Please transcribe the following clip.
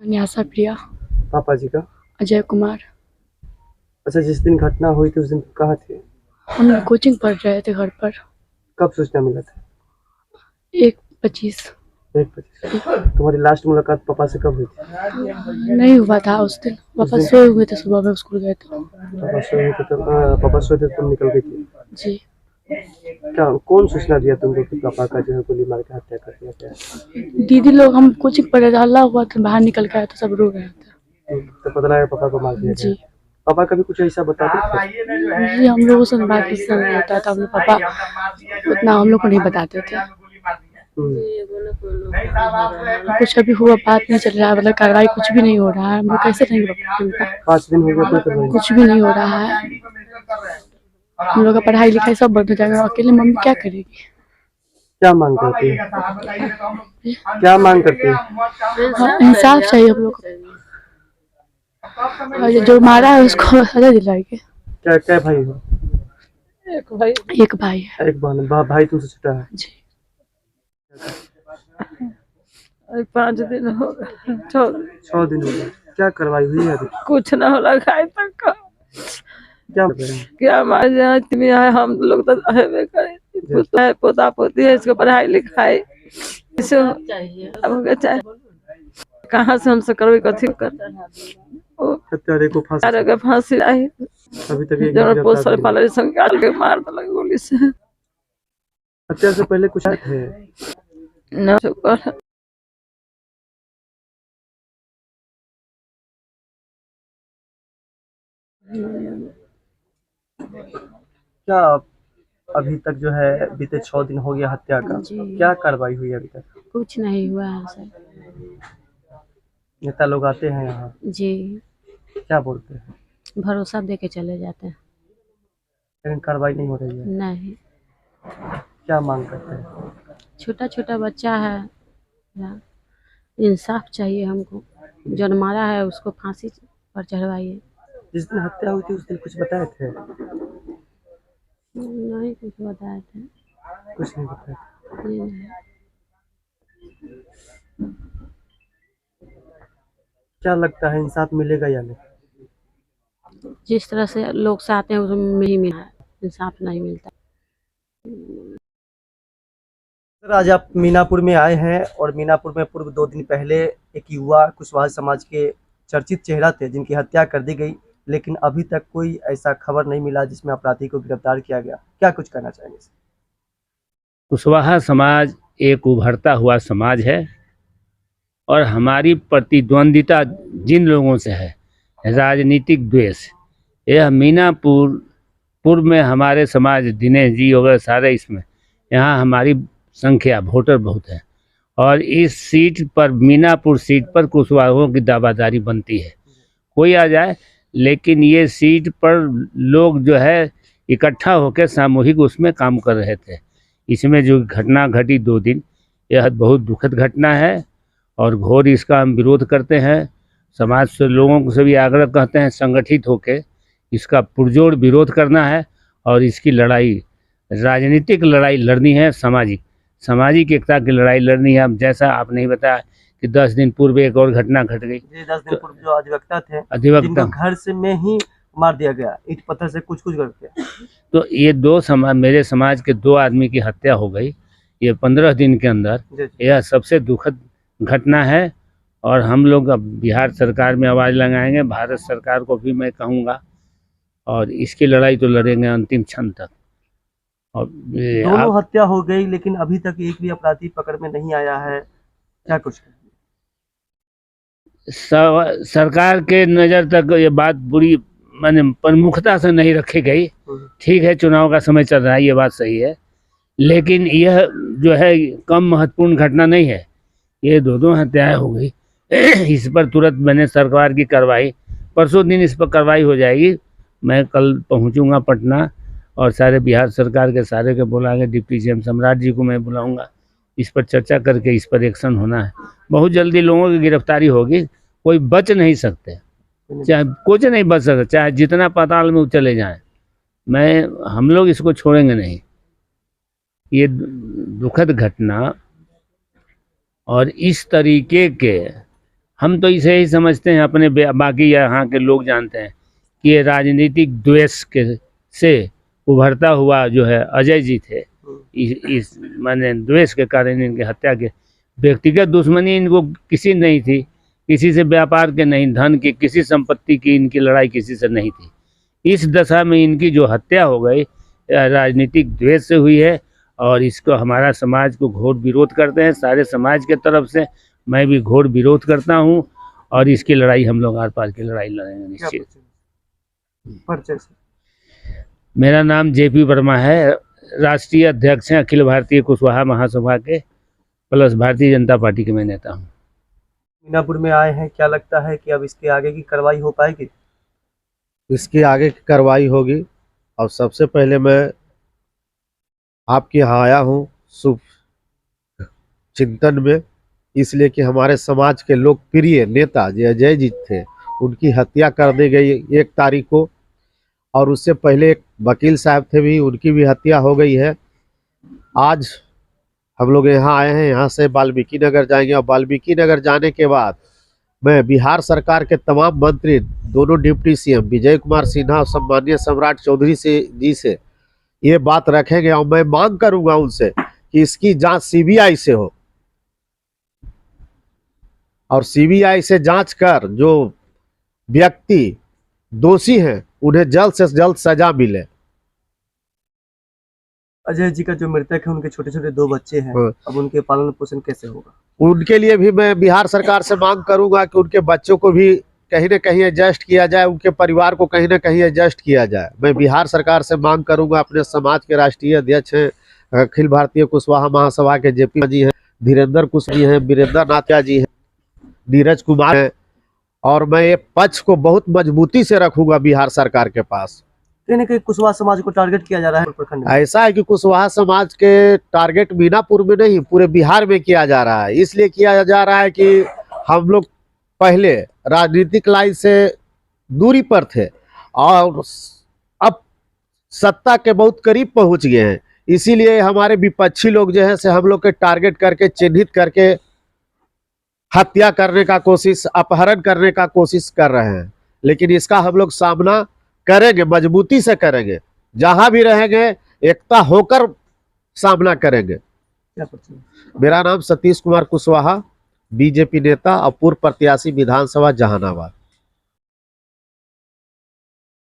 न्यासा प्रिया। पापा जी का? अजय कुमार। अच्छा, जिस दिन घटना हुई थी उस दिन कहाँ थे? हम कोचिंग पढ़ रहे थे घर पर। कब सूचना मिला था? 1:25। 1 बजे। तुम्हारी लास्ट मुलाकात पापा से कब हुई थी? नहीं हुआ था उस दिन, पापा सोए हुए थे, सुबह में स्कूल गए थे। पापा सोए थे तब पापा सोए थे तुम निकल गई थी? जी। क्या कौन सूचना दिया तुमको कि पापा का जो है गोली मार के हत्या कर दिया गया? दीदी लोग, हम कोचिंग पढ़ रहे थे, हल्ला हुआ था, बाहर निकल के आए तो सब रो रहे थे। तो पता लगा पापा को मार दिया जी। गया। पापा कभी कुछ ऐसा बताते थे? जी, हम लोगों से बात इसलिए नहीं होता था, हम लोग पापा उतना हम लोग को नहीं बताते थे। कुछ अभी हुआ बात नहीं चल रहा है, मतलब कार्रवाई कुछ भी नहीं हो रहा है, हम लोग कैसे नहीं बताते? 5 दिन हो गए कुछ भी नहीं हो रहा है, हम लोग का पढ़ाई लिखाई सब बंद हो जाएगा, अकेले मम्मी क्या करेगी? क्या मांग करती है? क्या मांग करती है? इंसाफ चाहिए हम लोग को, और जो मारा है उसको सजा दिलाएंगे। क्या क्या भाई हो? एक भाई है। एक बहन। भाई तुमसे छोटा है? जी। 5 दिन हो गए, 6 दिन हो गए। क्या कार्रवाई हुई है अभी? कुछ ना हो रहा है तक का। क्या हमारे यहाँ इतनी है, हम लोग तो रहबे करे, पोता पोती है, इसको पढ़ाई लिखाई चाहिए। कहाँ से हमसे करवे, कथी कर हत्यारे को फांसी आई? अभी तक एक जब पोस्ट सारे पाले संगाल के मार दलक गोली से। हत्या से पहले कुछ थे? ना शुक्र। क्या अभी तक जो है बीते 6 दिन हो गया हत्या का, क्या कार्रवाई हुई अभी तक? कुछ नहीं हुआ है सर। नेता लोग आते हैं यहाँ? जी। क्या बोलते हैं? भरोसा दे के चले जाते हैं। लेकिन कार्रवाई नहीं हो रही है। नहीं। क्या मांग करते हैं? छोटा छोटा बच्चा है, इंसाफ चाहिए हमको, जो मारा है उसको फांसी पर चढ़वाइए। जिस दिन हत्या हुई थी उस दिन कुछ बताए थे? नहीं कुछ बताए थे। कुछ नहीं बताए थे। नहीं। क्या लगता है इंसाफ मिलेगा या नहीं? जिस तरह से लोग चाहते हैं उसमें नहीं मिला है, इंसाफ नहीं मिलता। सर, आज आप मीनापुर में आए हैं और मीनापुर में पूर्व 2 दिन पहले एक युवा कुशवाहा समाज के चर्चित चेहरा थे जिनकी हत्या कर दी गई, लेकिन अभी तक कोई ऐसा खबर नहीं मिला जिसमें अपराधी को गिरफ्तार किया गया। क्या कुछ कहना चाहेंगे? कुशवाहा समाज एक उभरता हुआ समाज है और हमारी प्रतिद्वंदिता जिन लोगों से है, राजनीतिक द्वेष, यह मीनापुर पूर्व में हमारे समाज, दिनेश जी वगैरह सारे, इसमें यहाँ हमारी संख्या वोटर बहुत है और इस सीट पर, मीनापुर सीट पर कुशवाहों की दावादारी बनती है, कोई आ जाए, लेकिन ये सीट पर लोग जो है इकट्ठा होकर सामूहिक उसमें काम कर रहे थे। इसमें जो घटना घटी 2 दिन, यह बहुत दुखद घटना है और घोर इसका हम विरोध करते हैं। समाज से लोगों से भी आग्रह करते हैं संगठित होकर इसका पुरजोर विरोध करना है और इसकी लड़ाई, राजनीतिक लड़ाई लड़नी है, सामाजिक एकता की लड़ाई लड़नी है। अब जैसा आपने ही बताया कि 10 दिन पूर्व एक और घटना घट गई। 10 दिन पूर्व जो अधिवक्ता थे, अधिवक्ता घर से में ही मार दिया गया, ईंट पत्थर से कुछ करके। तो ये मेरे समाज के 2 आदमी की हत्या हो गई, ये 15 दिन के अंदर, यह सबसे दुखद घटना है और हम लोग अब बिहार सरकार में आवाज़ लगाएंगे, भारत सरकार को भी मैं कहूँगा, और इसकी लड़ाई तो लड़ेंगे अंतिम क्षण तक। और दोनों हत्या हो गई लेकिन अभी तक एक भी अपराधी पकड़ में नहीं आया है, क्या कुछ? सरकार के नज़र तक ये बात बुरी माने प्रमुखता से नहीं रखी गई। ठीक है, चुनाव का समय चल रहा है, ये बात सही है, लेकिन यह जो है कम महत्वपूर्ण घटना नहीं है। ये 2 हत्याएं हो गई, इस पर तुरंत मैंने सरकार की कार्रवाई, परसों दिन इस पर कार्रवाई हो जाएगी। मैं कल पहुंचूंगा पटना और सारे बिहार सरकार के सारे के बुलाएंगे, डिप्टी सीएम सम्राट जी को मैं बुलाऊंगा, इस पर चर्चा करके इस पर एक्शन होना है। बहुत जल्दी लोगों की गिरफ्तारी होगी, कोई बच नहीं सकते, चाहे कुछ नहीं बच सकता, चाहे जितना पाताल में चले जाएं, हम लोग इसको छोड़ेंगे नहीं। ये दुखद घटना और इस तरीके के हम तो इसे ही समझते हैं, अपने बाकी यहाँ के लोग जानते हैं कि ये राजनीतिक द्वेष के से उभरता हुआ जो है अजय जी थे। इस माने द्वेष के कारण इनकी हत्या के, व्यक्तिगत दुश्मनी इनको किसी नहीं थी, किसी से व्यापार के नहीं, धन की किसी संपत्ति की इनकी लड़ाई किसी से नहीं थी। इस दशा में इनकी जो हत्या हो गई राजनीतिक द्वेष से हुई है, और इसको हमारा समाज को घोर विरोध करते हैं। सारे समाज के तरफ से मैं भी घोर विरोध करता हूँ, और इसकी लड़ाई हम लोग आर पार की लड़ाई लड़ेंगे निश्चित। परिचय से। मेरा नाम जेपी वर्मा है, राष्ट्रीय अध्यक्ष हैं अखिल भारतीय कुशवाहा महासभा के, प्लस भारतीय जनता पार्टी के मैं नेता हूँ। मीनापुर में आए हैं, क्या लगता है कि अब इसके आगे की कार्रवाई हो पाएगी? इसकी आगे की कार्रवाई होगी। और सबसे पहले मैं आपके यहाँ आया हूँ शुभ चिंतन में, इसलिए कि हमारे समाज के लोकप्रिय नेता जो अजय जी थे उनकी हत्या कर दी गई 1 तारीख को, और उससे पहले एक वकील साहब थे भी, उनकी भी हत्या हो गई है। आज हम लोग यहाँ आए हैं, यहाँ से वाल्मीकि नगर जाएंगे, और वाल्मीकि नगर जाने के बाद मैं बिहार सरकार के तमाम मंत्री, दोनों डिप्टी सीएम विजय कुमार सिन्हा और सम्मानीय सम्राट चौधरी जी से ये बात रखेंगे, और मैं मांग करूंगा उनसे कि इसकी जांच सीबीआई से हो, और सीबीआई से जांच कर जो व्यक्ति दोषी हैं उन्हें जल्द से जल्द सजा मिले। अजय जी का जो मृतक है, उनके छोटे छोटे 2 बच्चे हैं, अब उनके पालन पोषण कैसे होगा? उनके लिए भी मैं बिहार सरकार से मांग करूंगा कि उनके बच्चों को भी कहीं न कहीं एडजस्ट किया जाए, उनके परिवार को कहीं न कहीं एडजस्ट किया जाए। मैं बिहार सरकार से मांग करूंगा। अपने समाज के राष्ट्रीय अध्यक्ष हैं अखिल भारतीय कुशवाहा महासभा के जेपी जी हैं, धीरेन्द्र कुशवाहा जी हैं, वीरेंद्र नाथ जी हैं, नीरज कुमार हैं, और मैं ये पक्ष को बहुत मजबूती से रखूंगा बिहार सरकार के पास। कहीं ना कहीं कुशवाहा समाज को टारगेट किया जा रहा है प्रखंड में। ऐसा है कि कुशवाहा समाज के टारगेट मीनापुर में नहीं, पूरे बिहार में किया जा रहा है। इसलिए किया जा रहा है कि हम लोग पहले राजनीतिक लाइन से दूरी पर थे, और अब सत्ता के बहुत करीब पहुंच गए हैं। इसीलिए हमारे विपक्षी लोग जो है से हम लोग के टारगेट करके, चिन्हित करके हत्या करने का कोशिश, अपहरण करने का कोशिश कर रहे हैं। लेकिन इसका हम लोग सामना करेंगे, मजबूती से करेंगे, जहां भी रहेंगे एकता होकर सामना करेंगे। मेरा नाम सतीश कुमार कुशवाहा, बीजेपी नेता और पूर्व प्रत्याशी विधानसभा जहानाबाद।